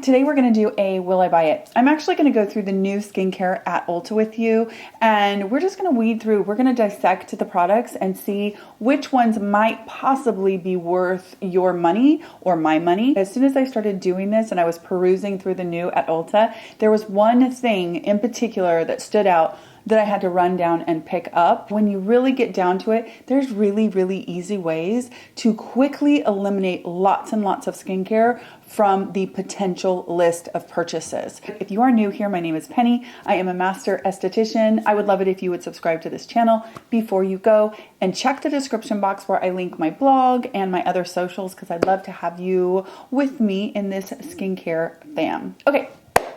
today we're going to do a will I buy it. I'm actually going to go through the new skincare at Ulta with you, and we're just going to weed through, we're going to dissect the products and see which ones might possibly be worth your money or my money. As soon as I started doing this and I was perusing through the new at Ulta, there was one thing in particular that stood out that I had to run down and pick up. When you really get down to it, there's really, really easy ways to quickly eliminate lots and lots of skincare from the potential list of purchases. If you are new here, my name is Penny. I am a master esthetician. I would love it if you would subscribe to this channel before you go and check the description box where I link my blog and my other socials, because I'd love to have you with me in this skincare fam. Okay.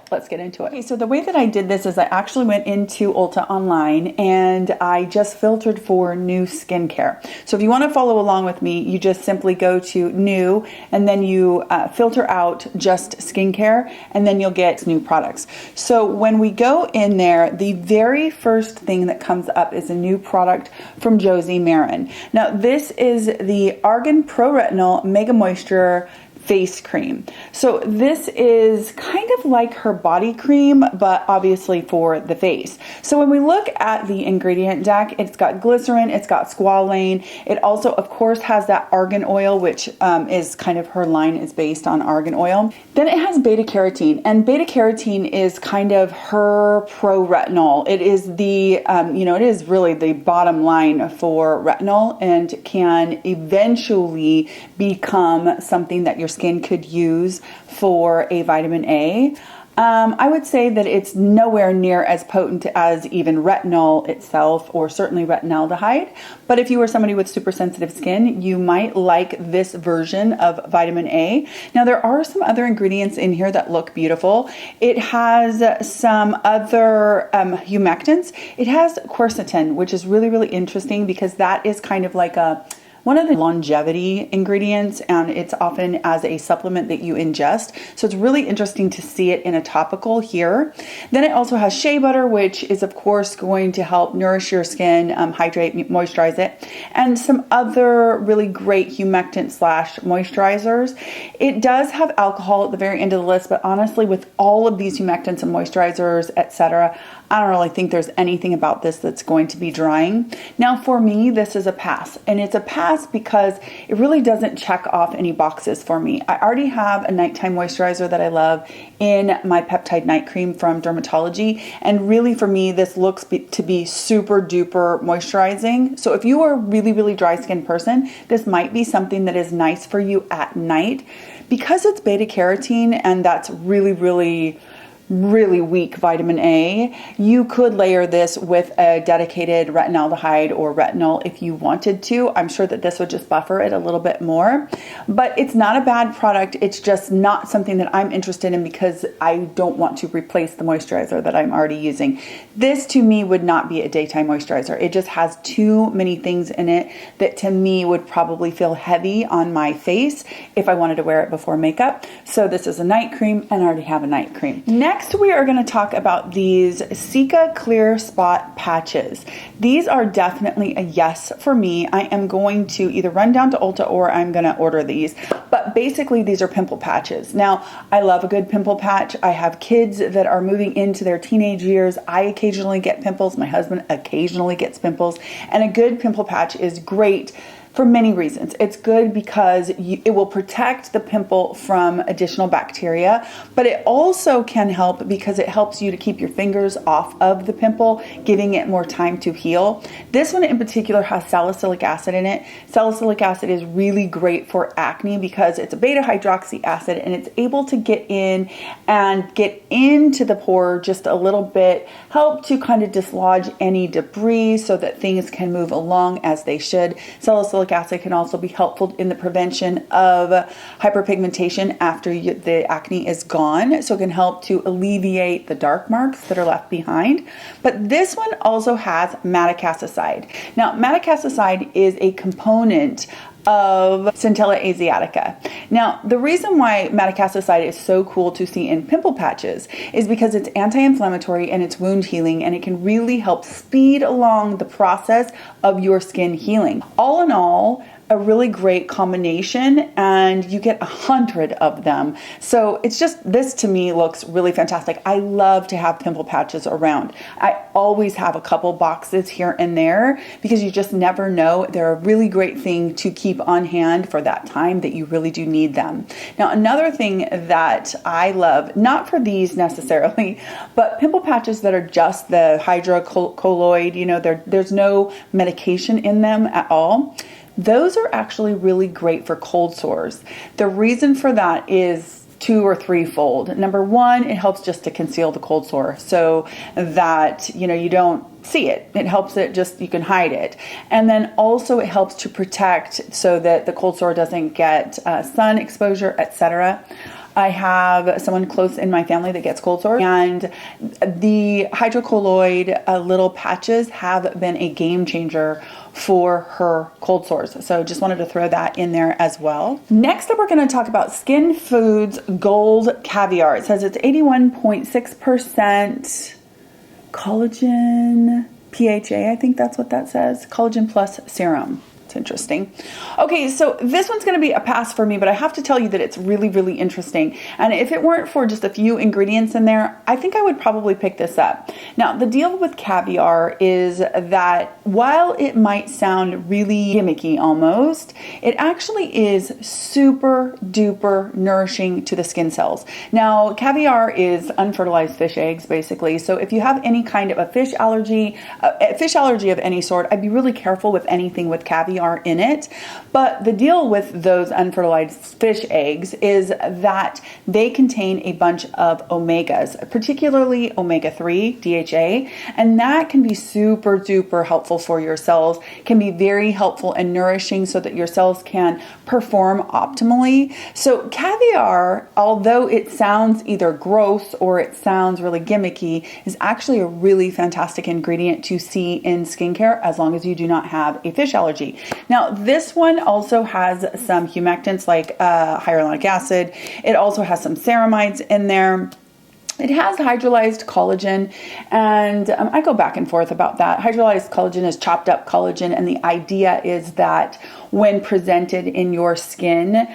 Let's get into it. Okay, so the way that I did this is I actually went into Ulta online and I just filtered for new skincare. So if you want to follow along with me, you just simply go to new and then you filter out just skincare, and then you'll get new products. So when we go in there, the very first thing that comes up is a new product from Josie Maran. Now this is the Argan Pro Retinol Megamoisture face cream. So this is kind of like her body cream, but obviously for the face. So when we look at the ingredient deck, it's got glycerin, it's got squalane. It also, of course, has that argan oil, which is kind of her line is based on argan oil. Then it has beta carotene, and beta carotene is kind of her pro retinol. It is the, it is really the bottom line for retinol and can eventually become something that your skin could use for a vitamin A. I would say that it's nowhere near as potent as even retinol itself, or certainly retinaldehyde. But if you are somebody with super sensitive skin, you might like this version of vitamin A. Now there are some other ingredients in here that look beautiful. It has some other humectants. It has quercetin, which is really, really interesting because that is kind of like one of the longevity ingredients, and it's often as a supplement that you ingest. So it's really interesting to see it in a topical here. Then it also has shea butter, which is of course going to help nourish your skin, hydrate, moisturize it, and some other really great humectant slash moisturizers. It does have alcohol at the very end of the list, but honestly, with all of these humectants and moisturizers, etc., I don't really think there's anything about this that's going to be drying. Now for me, this is a pass, and it's a pass because it really doesn't check off any boxes for me. I already have a nighttime moisturizer that I love in my peptide night cream from Dermalogica, and really for me, this looks to be super duper moisturizing. So if you are a really, really dry skin person, this might be something that is nice for you at night. Because it's beta carotene, and that's really, really weak vitamin A, you could layer this with a dedicated retinaldehyde or retinol if you wanted to. I'm sure that this would just buffer it a little bit more, but it's not a bad product. It's just not something that I'm interested in because I don't want to replace the moisturizer that I'm already using. This to me would not be a daytime moisturizer. It just has too many things in it that to me would probably feel heavy on my face if I wanted to wear it before makeup. So this is a night cream, and I already have a night cream. Next, we are going to talk about these Cica Clear Spot Patches. These are definitely a yes for me. I am going to either run down to Ulta or I'm going to order these. But basically, these are pimple patches. Now, I love a good pimple patch. I have kids that are moving into their teenage years. I occasionally get pimples. My husband occasionally gets pimples. And a good pimple patch is great for many reasons. It's good because it will protect the pimple from additional bacteria, but it also can help because it helps you to keep your fingers off of the pimple, giving it more time to heal. This one in particular has salicylic acid in it. Salicylic acid is really great for acne because it's a beta hydroxy acid, and it's able to get in and get into the pore just a little bit, help to kind of dislodge any debris so that things can move along as they should. Salicylic acid can also be helpful in the prevention of hyperpigmentation after the acne is gone. So it can help to alleviate the dark marks that are left behind. But this one also has madecassoside. Now, madecassoside is a component of Centella asiatica. Now, the reason why madecassoside is so cool to see in pimple patches is because it's anti-inflammatory and it's wound healing, and it can really help speed along the process of your skin healing. All in all, a really great combination, and you get 100 of them. So it's just, this to me looks really fantastic. I love to have pimple patches around. I always have a couple boxes here and there because you just never know. They're a really great thing to keep on hand for that time that you really do need them. Now, another thing that I love, not for these necessarily, but pimple patches that are just the hydrocolloid, you know, there's no medication in them at all. Those are actually really great for cold sores. The reason for that is 2 or 3-fold. Number one, it helps just to conceal the cold sore so that, you know, you don't see it. It helps it just, you can hide it. And then also it helps to protect so that the cold sore doesn't get sun exposure, etc. I have someone close in my family that gets cold sore, and the hydrocolloid little patches have been a game changer for her cold sores. So just wanted to throw that in there as well. Next up, we're going to talk about Skinfood's Gold Caviar. It says it's 81.6% collagen PHA. I think that's what that says. Collagen plus serum. Interesting. Okay, so this one's going to be a pass for me, but I have to tell you that it's really, really interesting. And if it weren't for just a few ingredients in there, I think I would probably pick this up. Now, the deal with caviar is that while it might sound really gimmicky almost, it actually is super duper nourishing to the skin cells. Now, caviar is unfertilized fish eggs, basically. So if you have any kind of a fish allergy of any sort, I'd be really careful with anything with caviar in it. But the deal with those unfertilized fish eggs is that they contain a bunch of omegas, particularly omega-3, DHA, and that can be super duper helpful for your cells, can be very helpful and nourishing so that your cells can perform optimally. So caviar, although it sounds either gross or it sounds really gimmicky, is actually a really fantastic ingredient to see in skincare as long as you do not have a fish allergy. Now, this one also has some humectants like hyaluronic acid. It also has some ceramides in there. It has hydrolyzed collagen, and I go back and forth about that. Hydrolyzed collagen is chopped up collagen, and the idea is that when presented in your skin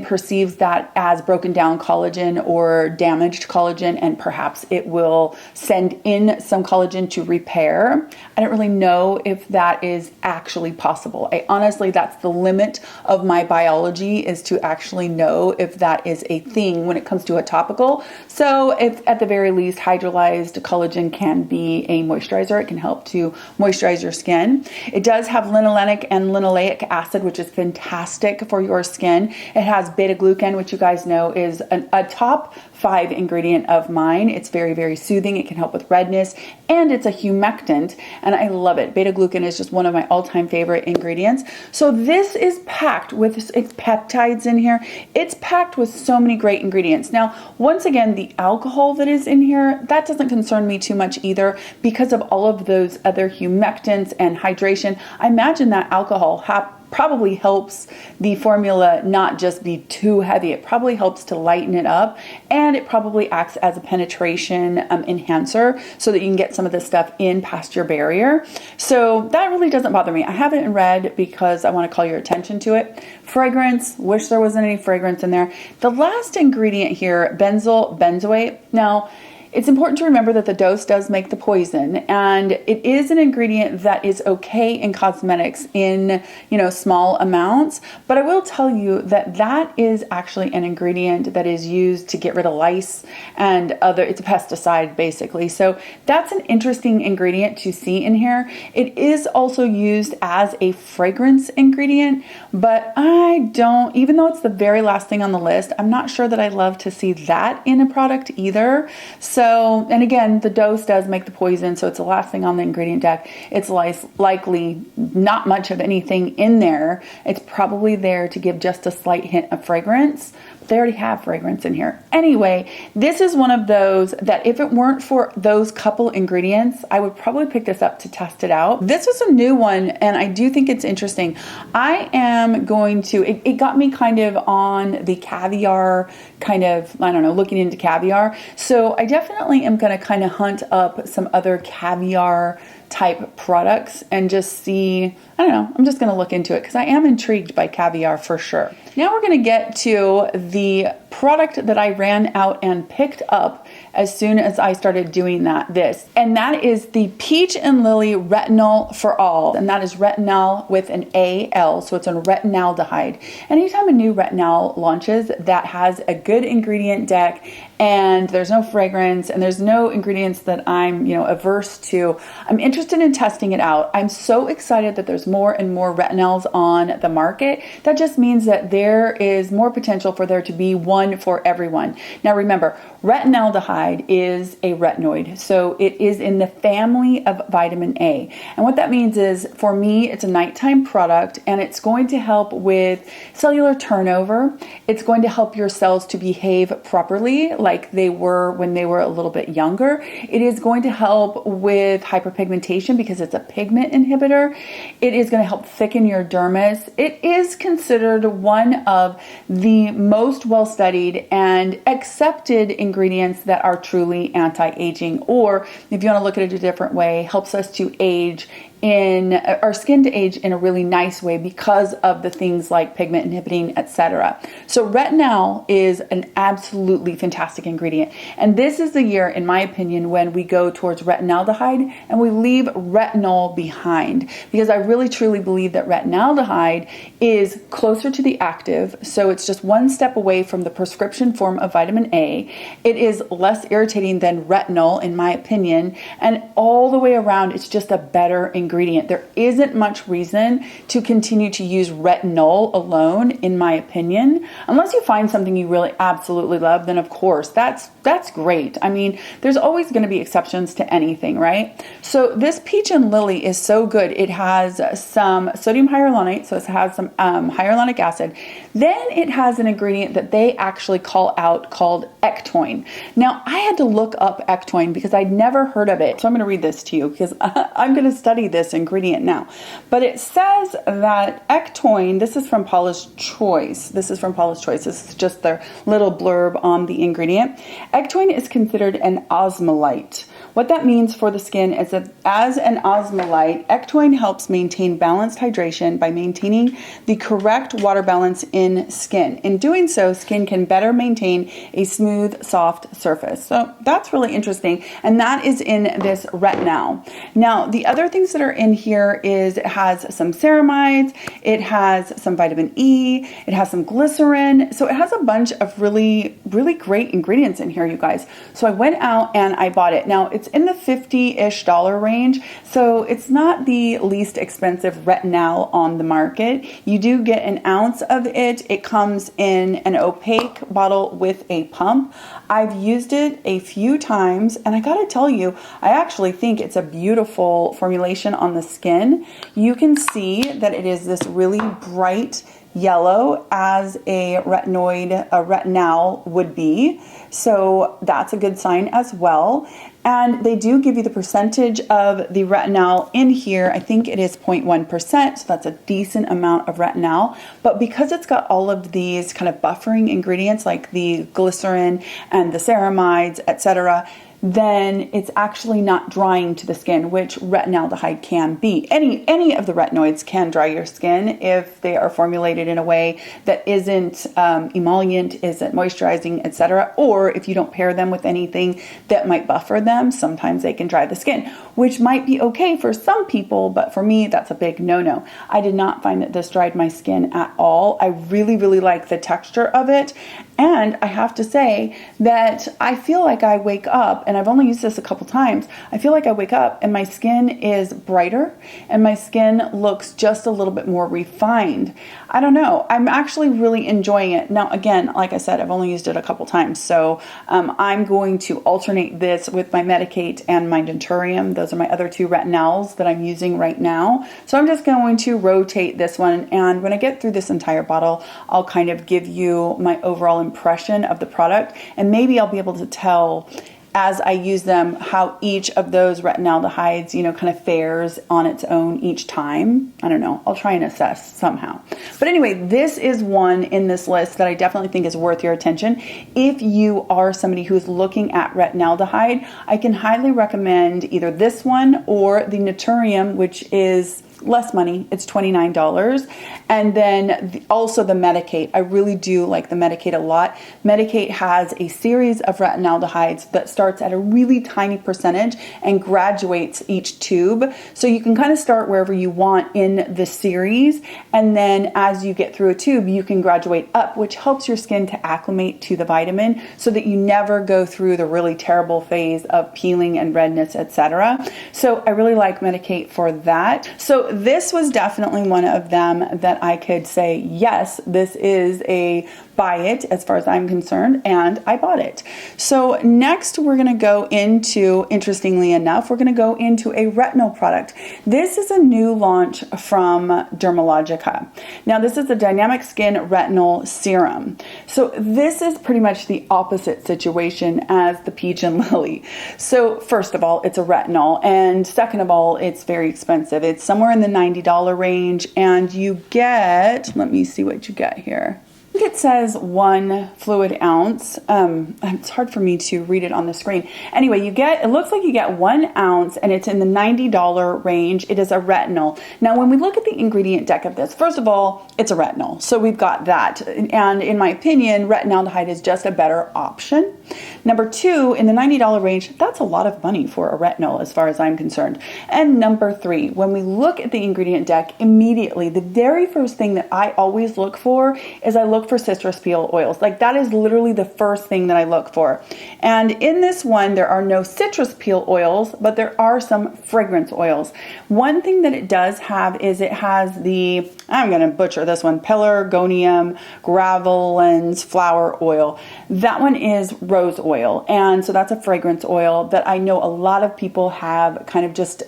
perceives that as broken down collagen or damaged collagen, and perhaps it will send in some collagen to repair. I don't really know if that is actually possible. Honestly, that's the limit of my biology, is to actually know if that is a thing when it comes to a topical. So if at the very least hydrolyzed collagen can be a moisturizer, it can help to moisturize your skin. It does have linolenic and linoleic acid, which is fantastic for your skin. It has beta glucan, which you guys know is a top 5 ingredient of mine. It's very, very soothing. It can help with redness, and it's a humectant, and I love it. Beta glucan is just one of my all-time favorite ingredients. So this is packed with its peptides in here. It's packed with so many great ingredients. Now, once again, the alcohol that is in here, that doesn't concern me too much either because of all of those other humectants and hydration. I imagine that alcohol probably helps the formula not just be too heavy. It probably helps to lighten it up, and it probably acts as a penetration enhancer so that you can get some of this stuff in past your barrier. So that really doesn't bother me. I haven't read because I want to call your attention to it. Fragrance, wish there wasn't any fragrance in there. The last ingredient here, benzyl benzoate. Now, it's important to remember that the dose does make the poison, and it is an ingredient that is okay in cosmetics in, small amounts. But I will tell you that that is actually an ingredient that is used to get rid of lice and it's a pesticide basically. So that's an interesting ingredient to see in here. It is also used as a fragrance ingredient, but even though it's the very last thing on the list, I'm not sure that I love to see that in a product either. So, and again, the dose does make the poison, so it's the last thing on the ingredient deck. It's likely not much of anything in there. It's probably there to give just a slight hint of fragrance, They already have fragrance in here. Anyway, this is one of those that if it weren't for those couple ingredients, I would probably pick this up to test it out. This is a new one, and I do think it's interesting. I am going to, it got me kind of on the caviar, kind of, I don't know, looking into caviar. So I definitely am going to kind of hunt up some other caviar type products and just see, I don't know, I'm just going to look into it because I am intrigued by caviar for sure. Now we're going to get to the product that I ran out and picked up as soon as I started doing this. And that is the Peach and Lily Retinol for All. And that is retinol with an AL, so it's a retinaldehyde. Anytime a new retinol launches that has a good ingredient deck and there's no fragrance and there's no ingredients that I'm, averse to, I'm interested in testing it out. I'm so excited that there's more and more retinols on the market. That just means that there is more potential for there to be one for everyone. Now remember, retinaldehyde is a retinoid, so it is in the family of vitamin A. And what that means is, for me, it's a nighttime product, and it's going to help with cellular turnover. It's going to help your cells to behave properly like they were when they were a little bit younger. It is going to help with hyperpigmentation because it's a pigment inhibitor. It is going to help thicken your dermis. It is considered one of the most well-studied and accepted ingredients that are truly anti-aging, or if you want to look at it a different way, helps us to age in our skin to age in a really nice way because of the things like pigment inhibiting, etc. So retinol is an absolutely fantastic ingredient. And this is the year, in my opinion, when we go towards retinaldehyde and we leave retinol behind, because I really truly believe that retinaldehyde is closer to the active. So it's just one step away from the prescription form of vitamin A. It is less irritating than retinol, in my opinion. And all the way around, it's just a better ingredient. There isn't much reason to continue to use retinol alone, in my opinion, unless you find something you really absolutely love. Then of course that's great. I mean, there's always going to be exceptions to anything, right? So this Peach and Lily is so good. It has some sodium hyaluronate, so it has some hyaluronic acid. Then it has an ingredient that they actually call out called ectoin. Now I had to look up ectoin because I'd never heard of it. So I'm going to read this to you because I'm going to study this ingredient now. But it says that ectoin, this is from Paula's Choice. This is just their little blurb on the ingredient. Ectoin is considered an osmolyte. What that means for the skin is that as an osmolyte, ectoin helps maintain balanced hydration by maintaining the correct water balance in skin. In doing so, skin can better maintain a smooth, soft surface. So that's really interesting. And that is in this Retinal. Now, the other things that are in here is it has some ceramides, it has some vitamin E, it has some glycerin. So it has a bunch of really, really great ingredients in here, you guys. So I went out and I bought it. Now, it's in the $50-ish range, so it's not the least expensive retinol on the market. You do get an ounce of it. It comes in an opaque bottle with a pump. I've used it a few times, and I gotta tell you, I actually think it's a beautiful formulation on the skin. You can see that it is this really bright yellow as a retinol would be. So that's a good sign as well. And they do give you the percentage of the retinol in here. I think it is 0.1%, so that's a decent amount of retinol. But because it's got all of these kind of buffering ingredients like the glycerin and the ceramides, etc., then it's actually not drying to the skin, which retinaldehyde can be. Any of the retinoids can dry your skin if they are formulated in a way that isn't emollient, isn't moisturizing, etc. Or if you don't pair them with anything that might buffer them, sometimes they can dry the skin, which might be okay for some people, but for me, that's a big no-no. I did not find that this dried my skin at all. I really, really like the texture of it. And I have to say that I feel like I wake up, and I've only used this a couple times, I feel like I wake up and my skin is brighter and my skin looks just a little bit more refined. I don't know. I'm actually really enjoying it. Now, again, like I said, I've only used it a couple times, so I'm going to alternate this with my Medicate and my Denturium. Those are my other two retinols that I'm using right now. So I'm just going to rotate this one, and when I get through this entire bottle, I'll kind of give you my overall impression of the product, and maybe I'll be able to tell as I use them how each of those retinaldehydes, you know, kind of fares on its own each time. I don't know. I'll try and assess somehow. But anyway, this is one in this list that I definitely think is worth your attention. If you are somebody who's looking at retinaldehyde, I can highly recommend either this one or the Naturium, which is less money. It's $29. And then also the Medicate. I really do like the Medicate a lot. Medicate has a series of retinaldehydes that starts at a really tiny percentage and graduates each tube. So you can kind of start wherever you want in the series. And then as you get through a tube, you can graduate up, which helps your skin to acclimate to the vitamin so that you never go through the really terrible phase of peeling and redness, etc. So I really like Medicate for that. So this was definitely one of them that I could say, yes, this is a buy it as far as I'm concerned, and I bought it. So next we're going to go into, interestingly enough, we're going to go into a retinal product. This is a new launch from Dermalogica. Now this is the Dynamic Skin Retinol Serum. So this is pretty much the opposite situation as the Peach and Lily. So first of all, it's a retinol, and second of all, it's very expensive. It's somewhere in the $90 range, and you get, let me see what you get here. I think it says 1 fluid ounce. It's hard for me to read it on the screen. Anyway, it looks like you get 1 ounce, and it's in the $90 range. It is a retinol. Now, when we look at the ingredient deck of this, first of all, it's a retinol. So we've got that. And in my opinion, retinaldehyde is just a better option. Number two, in the $90 range, that's a lot of money for a retinol as far as I'm concerned. And number three, when we look at the ingredient deck, immediately, the very first thing that I always look for is I look for citrus peel oils. Like that is literally the first thing that I look for. And in this one, there are no citrus peel oils, but there are some fragrance oils. One thing that it does have is it has the, I'm going to butcher this one, Pelargonium graveolens flower oil. That one is rose oil. And so that's a fragrance oil that I know a lot of people have kind of just,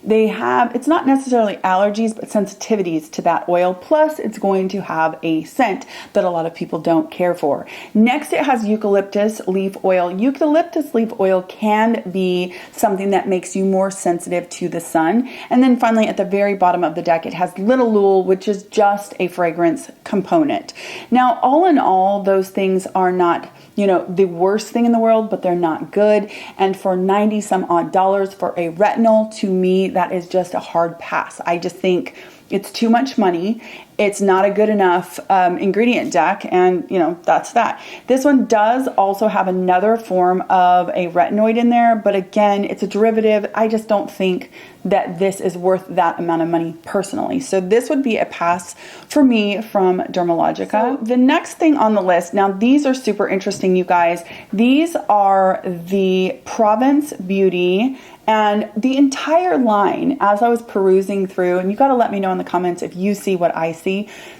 they have, it's not necessarily allergies, but sensitivities to that oil. Plus, it's going to have a scent that a lot of people don't care for. Next, it has eucalyptus leaf oil. Eucalyptus leaf oil can be something that makes you more sensitive to the sun. And then finally, at the very bottom of the deck, it has linalool, which is just a fragrance component. Now, all in all, those things are not, you know, the worst thing in the world, but they're not good. And for 90 some odd dollars for a retinol, to me, that is just a hard pass. I just think it's too much money. It's not a good enough ingredient deck, and you know, that's that. This one does also have another form of a retinoid in there, but again, it's a derivative. I just don't think that this is worth that amount of money personally. So this would be a pass for me from Dermalogica. So the next thing on the list, now these are super interesting, you guys. These are the Provence Beauty, and the entire line, as I was perusing through, and you got to let me know in the comments if you see what I see.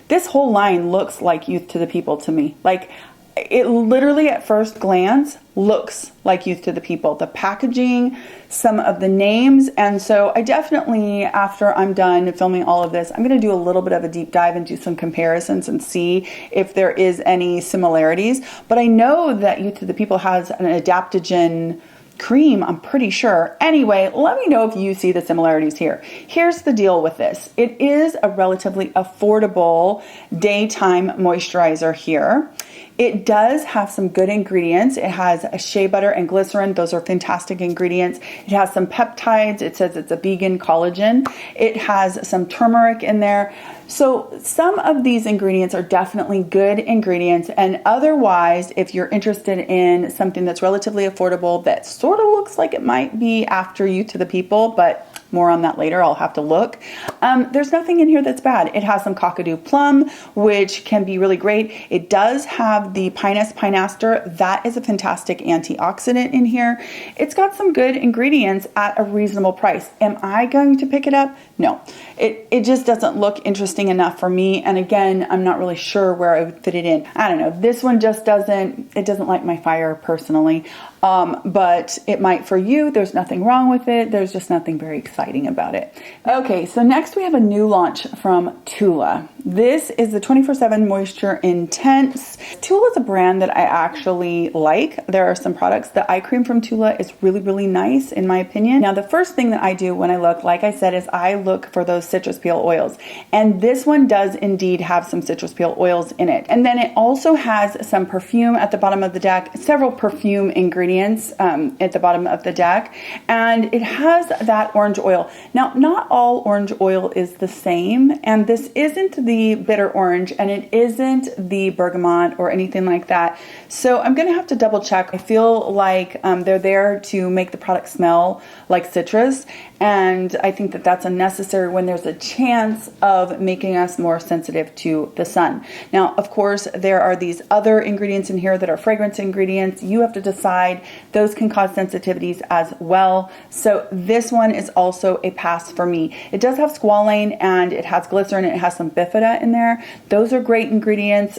This whole line looks like Youth to the People to me. Like, it literally at first glance looks like Youth to the People. The packaging, some of the names, and so I definitely, after I'm done filming all of this, I'm going to do a little bit of a deep dive and do some comparisons and see if there is any similarities. But I know that Youth to the People has an adaptogen cream, I'm pretty sure. Anyway, let me know if you see the similarities here. Here's the deal with this. It is a relatively affordable daytime moisturizer here. It does have some good ingredients. It has a shea butter and glycerin. Those are fantastic ingredients. It has some peptides. It says it's a vegan collagen. It has some turmeric in there. So some of these ingredients are definitely good ingredients, and otherwise, if you're interested in something that's relatively affordable that sort of looks like it might be after Youth to the People, but more on that later, I'll have to look. There's nothing in here that's bad. It has some Cockadoo Plum, which can be really great. It does have the Pinus pinaster. That is a fantastic antioxidant in here. It's got some good ingredients at a reasonable price. Am I going to pick it up? No. It just doesn't look interesting interesting enough for me. And again, I'm not really sure where I would fit it in. I don't know. This one just doesn't light my fire personally. But it might for you. There's nothing wrong with it. There's just nothing very exciting about it. Okay, so next we have a new launch from Tula. This is the 24/7 Moisture Intense. Tula is a brand that I actually like. There are some products. The eye cream from Tula is really, really nice in my opinion. Now, the first thing that I do when I look, like I said, is I look for those citrus peel oils. And this one does indeed have some citrus peel oils in it. And then it also has some perfume at the bottom of the deck, several perfume ingredients at the bottom of the deck. And it has that orange oil. Now, not all orange oil is the same. And this isn't the bitter orange and it isn't the bergamot or anything like that. So I'm going to have to double check. I feel like they're there to make the product smell like citrus. And I think that that's unnecessary when there's a chance of making us more sensitive to the sun. Now, of course, there are these other ingredients in here that are fragrance ingredients. You have to decide. Those can cause sensitivities as well. So this one is also a pass for me. It does have squalane and it has glycerin and it has some bifida in there. Those are great ingredients.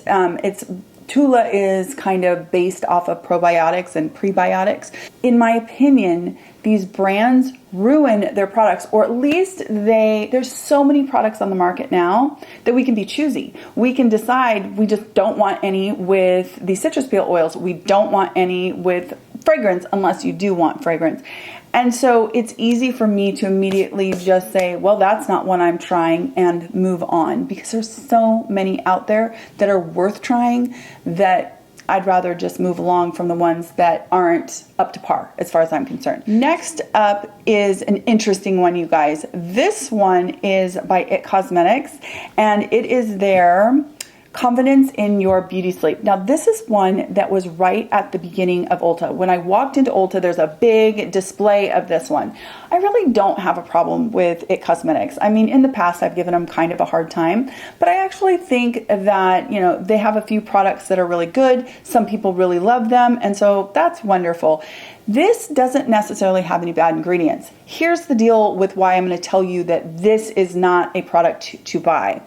Tula is kind of based off of probiotics and prebiotics. In my opinion, these brands ruin their products, or at least there's so many products on the market now that we can be choosy. We can decide we just don't want any with the citrus peel oils. We don't want any with fragrance unless you do want fragrance. And so it's easy for me to immediately just say, well, that's not one I'm trying and move on, because there's so many out there that are worth trying that I'd rather just move along from the ones that aren't up to par as far as I'm concerned. Next up is an interesting one, you guys. This one is by IT Cosmetics and it is their Confidence in Your Beauty Sleep. Now, this is one that was right at the beginning of Ulta. When I walked into Ulta, there's a big display of this one. I really don't have a problem with IT Cosmetics. I mean, in the past, I've given them kind of a hard time, but I actually think that, you know, they have a few products that are really good. Some people really love them, and so that's wonderful. This doesn't necessarily have any bad ingredients. Here's the deal with why I'm going to tell you that this is not a product to buy.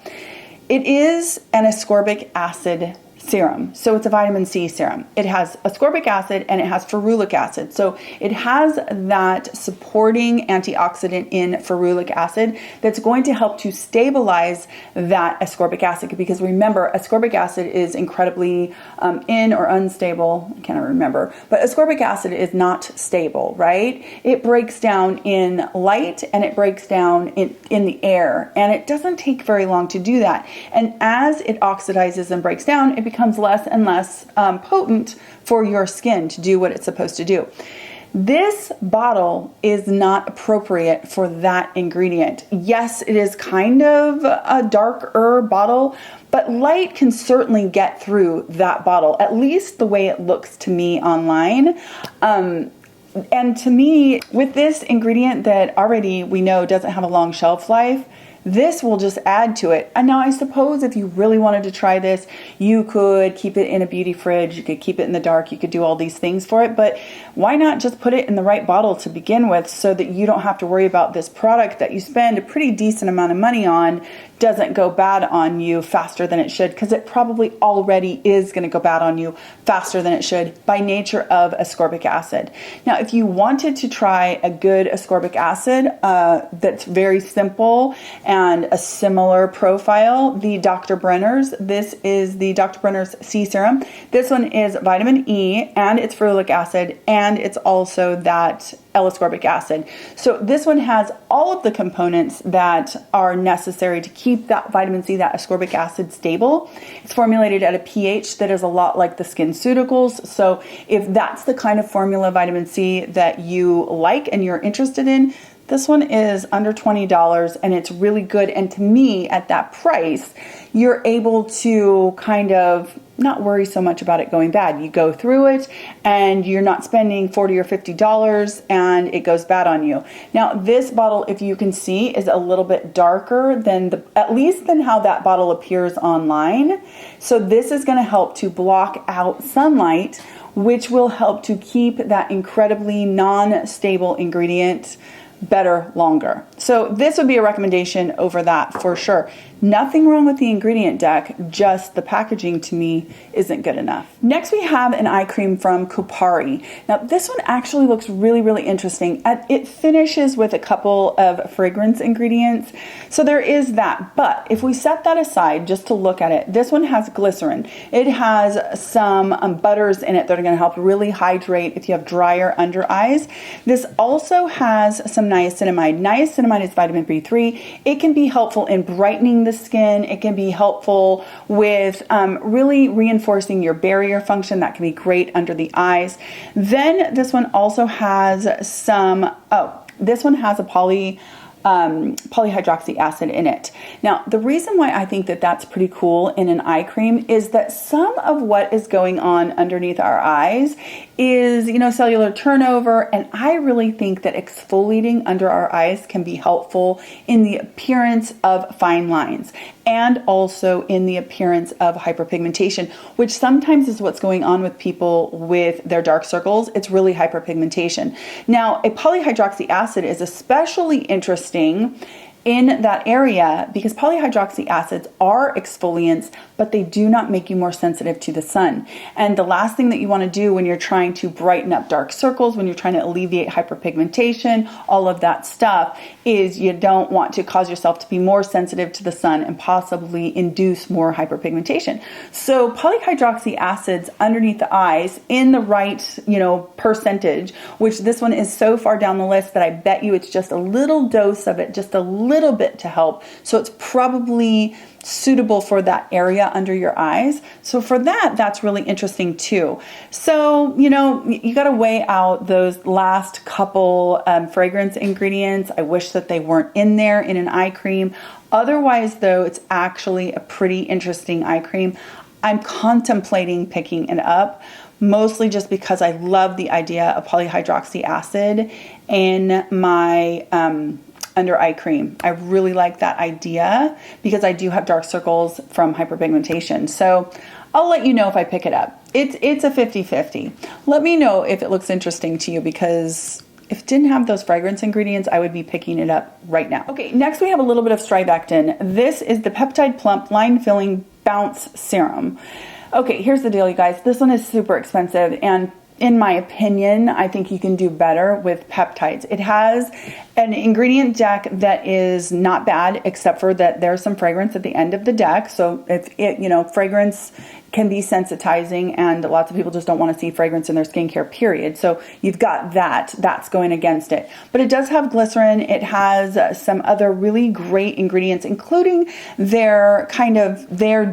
It is an ascorbic acid serum. So it's a vitamin C serum. It has ascorbic acid and it has ferulic acid. So it has that supporting antioxidant in ferulic acid that's going to help to stabilize that ascorbic acid. Because remember, ascorbic acid is incredibly in or unstable. I can't remember, but ascorbic acid is not stable, right? It breaks down in light and it breaks down in the air, and it doesn't take very long to do that. And as it oxidizes and breaks down, it becomes less and less potent for your skin to do what it's supposed to do. This bottle is not appropriate for that ingredient. Yes, it is kind of a darker bottle, but light can certainly get through that bottle, at least the way it looks to me online. And to me, with this ingredient that already we know doesn't have a long shelf life, this will just add to it. And now I suppose if you really wanted to try this, you could keep it in a beauty fridge, you could keep it in the dark, you could do all these things for it, but why not just put it in the right bottle to begin with so that you don't have to worry about this product that you spend a pretty decent amount of money on doesn't go bad on you faster than it should, because it probably already is going to go bad on you faster than it should by nature of ascorbic acid. Now, if you wanted to try a good ascorbic acid that's very simple and a similar profile, the Dr. Brenner's, this is the Dr. Brenner's C Serum. This one is vitamin E and it's ferulic acid and it's also that L-ascorbic acid. So this one has all of the components that are necessary to keep that vitamin C, that ascorbic acid, stable. It's formulated at a pH that is a lot like the SkinCeuticals. So if that's the kind of formula vitamin C that you like and you're interested in, this one is under $20 and it's really good. And to me, at that price, you're able to kind of not worry so much about it going bad. You go through it and you're not spending $40 or $50 and it goes bad on you. Now, this bottle, if you can see, is a little bit darker than at least than how that bottle appears online. So this is going to help to block out sunlight, which will help to keep that incredibly non-stable ingredient better longer. So this would be a recommendation over that for sure. Nothing wrong with the ingredient deck, just the packaging to me isn't good enough. Next we have an eye cream from Kopari. Now this one actually looks really interesting. It finishes with a couple of fragrance ingredients, so there is that. But if we set that aside just to look at it, this one has glycerin. It has some butters in it that are going to help really hydrate if you have drier under eyes. This also has some niacinamide. Niacinamide is vitamin B3. It can be helpful in brightening the skin. It can be helpful with really reinforcing your barrier function. That can be great under the eyes. Then this one also has some, this one has a polyhydroxy acid in it. Now, the reason why I think that that's pretty cool in an eye cream is that some of what is going on underneath our eyes is, cellular turnover, and I really think that exfoliating under our eyes can be helpful in the appearance of fine lines and also in the appearance of hyperpigmentation, which sometimes is what's going on with people with their dark circles. It's really hyperpigmentation. Now, a polyhydroxy acid is especially interesting in that area because polyhydroxy acids are exfoliants, but they do not make you more sensitive to the sun. And the last thing that you want to do when you're trying to brighten up dark circles, when you're trying to alleviate hyperpigmentation, all of that stuff, is you don't want to cause yourself to be more sensitive to the sun and possibly induce more hyperpigmentation. So polyhydroxy acids underneath the eyes in the right, percentage, which this one is so far down the list that I bet you it's just a little dose of it, just a little bit to help. So it's probably suitable for that area under your eyes. So for that, that's really interesting too. So, you got to weigh out those last couple fragrance ingredients. I wish that they weren't in there in an eye cream. Otherwise though, it's actually a pretty interesting eye cream. I'm contemplating picking it up, mostly just because I love the idea of polyhydroxy acid in my under eye cream. I really like that idea because I do have dark circles from hyperpigmentation. So I'll let you know if I pick it up. It's a 50-50. Let me know if it looks interesting to you because if it didn't have those fragrance ingredients, I would be picking it up right now. Okay, next we have a little bit of StriVectin. This is the Peptide Plump Line Filling Bounce Serum. Okay, here's the deal, you guys. This one is super expensive, and in my opinion, I think you can do better with peptides. It has an ingredient deck that is not bad, except for that there's some fragrance at the end of the deck. So fragrance can be sensitizing, and lots of people just don't want to see fragrance in their skincare, period. So you've got that's going against it. But it does have glycerin. It has some other really great ingredients, including their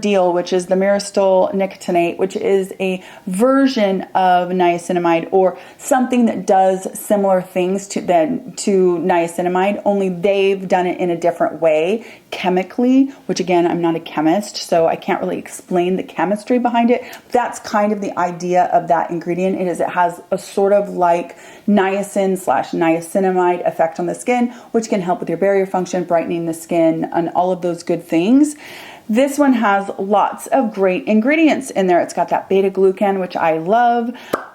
deal, which is the myristil nicotinate, which is a version of niacinamide, or something that does similar things to niacinamide, only they've done it in a different way chemically, which again, I'm not a chemist, so I can't really explain the chemistry behind it. That's kind of the idea of that ingredient. It has a sort of like niacin/niacinamide effect on the skin, which can help with your barrier function, brightening the skin, and all of those good things. This one has lots of great ingredients in there. It's got that beta glucan, which I love,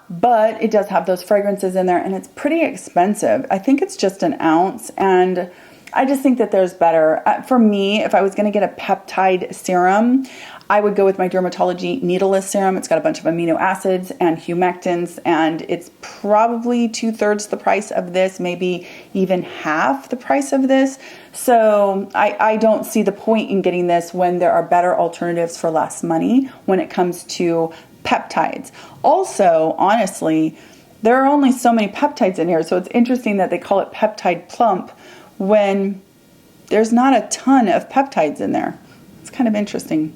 but it does have those fragrances in there, and it's pretty expensive. I think it's just an ounce, and I just think that there's better. For me, if I was going to get a peptide serum, I would go with my Dermalogica needleless serum. It's got a bunch of amino acids and humectants, and it's probably 2/3 the price of this, maybe even half the price of this. So I don't see the point in getting this when there are better alternatives for less money when it comes to peptides. Also, honestly, there are only so many peptides in here, so it's interesting that they call it Peptide Plump when there's not a ton of peptides in there. It's kind of interesting.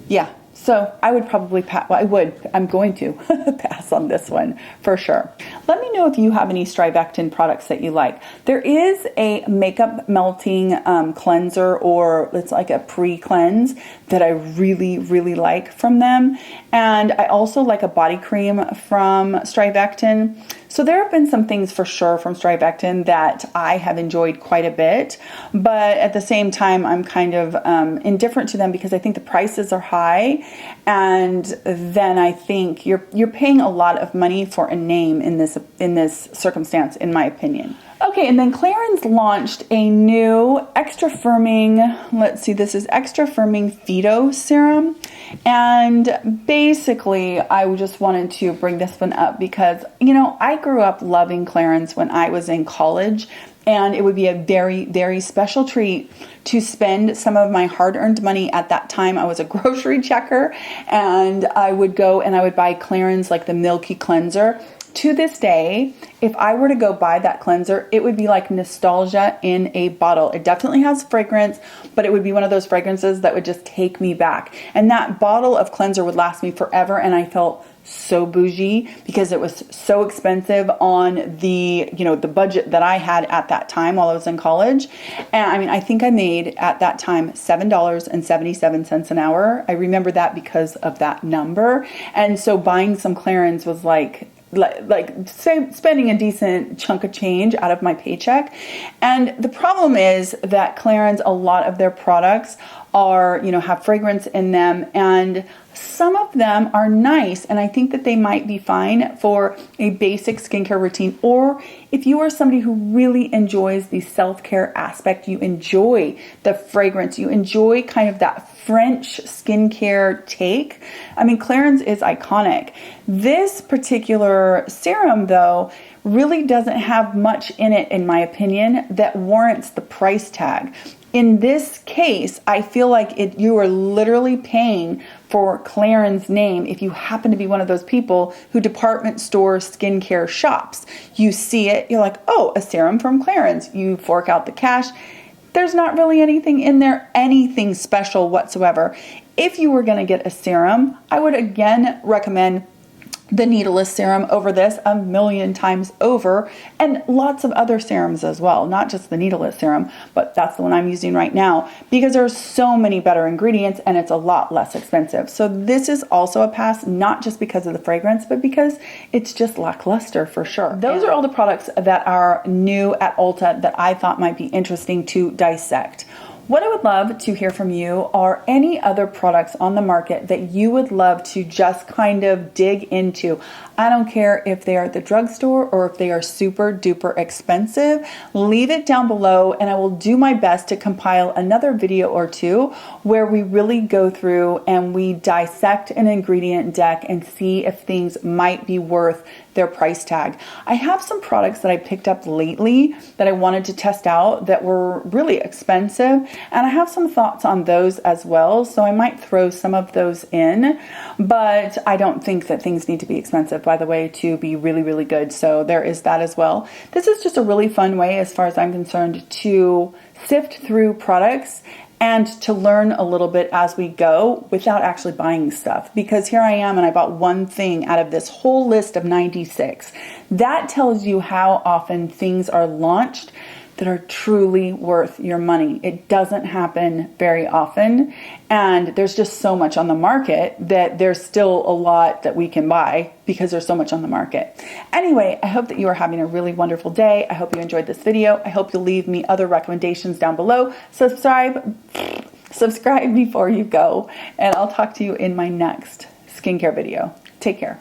Yeah, so I would probably I'm going to pass on this one for sure. Let me know if you have any StriVectin products that you like. There is a makeup melting cleanser, or it's like a pre-cleanse that I really, really like from them. And I also like a body cream from StriVectin. So there have been some things for sure from StriVectin that I have enjoyed quite a bit, but at the same time, I'm kind of indifferent to them because I think the prices are high And then I think you're paying a lot of money for a name in this circumstance, in my opinion. Okay, and then Clarins launched a new extra firming, let's see, this is extra firming Phyto serum. And basically, I just wanted to bring this one up because, you know, I grew up loving Clarins when I was in college. And it would be a very, very special treat to spend some of my hard-earned money. At that time, I was a grocery checker, and I would go and I would buy Clarins, like the Milky Cleanser. To this day, if I were to go buy that cleanser, it would be like nostalgia in a bottle. It definitely has fragrance, but it would be one of those fragrances that would just take me back. And that bottle of cleanser would last me forever, and I felt so bougie because it was so expensive on the, you know, the budget that I had at that time while I was in college. And I mean, I think I made at that time $7.77 an hour. I remember that because of that number. And so buying some Clarins was like spending a decent chunk of change out of my paycheck. And the problem is that Clarins, a lot of their products are, you know, have fragrance in them, and some of them are nice, and I think that they might be fine for a basic skincare routine, or if you are somebody who really enjoys the self-care aspect, you enjoy the fragrance, you enjoy kind of that French skincare take. I mean, Clarins is iconic. This particular serum, though, really doesn't have much in it, in my opinion, that warrants the price tag. In this case, I feel like you are literally paying for Clarins' name if you happen to be one of those people who department store skincare shops. You see it, you're like, oh, a serum from Clarins. You fork out the cash. There's not really anything in there, anything special whatsoever. If you were going to get a serum, I would again recommend the needleless serum over this 1,000,000 times over, and lots of other serums as well, not just the needleless serum, but that's the one I'm using right now because there's so many better ingredients and it's a lot less expensive. So this is also a pass, not just because of the fragrance, but because it's just lackluster for sure. Those are all the products that are new at Ulta that I thought might be interesting to dissect. What I would love to hear from you are any other products on the market that you would love to just kind of dig into. I don't care if they are at the drugstore or if they are super duper expensive. Leave it down below and I will do my best to compile another video or two where we really go through and we dissect an ingredient deck and see if things might be worth their price tag. I have some products that I picked up lately that I wanted to test out that were really expensive, and I have some thoughts on those as well, so I might throw some of those in, but I don't think that things need to be expensive, by the way, to be really, really good, so there is that as well. This is just a really fun way, as far as I'm concerned, to sift through products and to learn a little bit as we go without actually buying stuff. Because here I am and I bought one thing out of this whole list of 96. That tells you how often things are launched that are truly worth your money. It doesn't happen very often, and there's just so much on the market that there's still a lot that we can buy because there's so much on the market. Anyway, I hope that you are having a really wonderful day. I hope you enjoyed this video. I hope you'll leave me other recommendations down below. Subscribe before you go, and I'll talk to you in my next skincare video. Take care.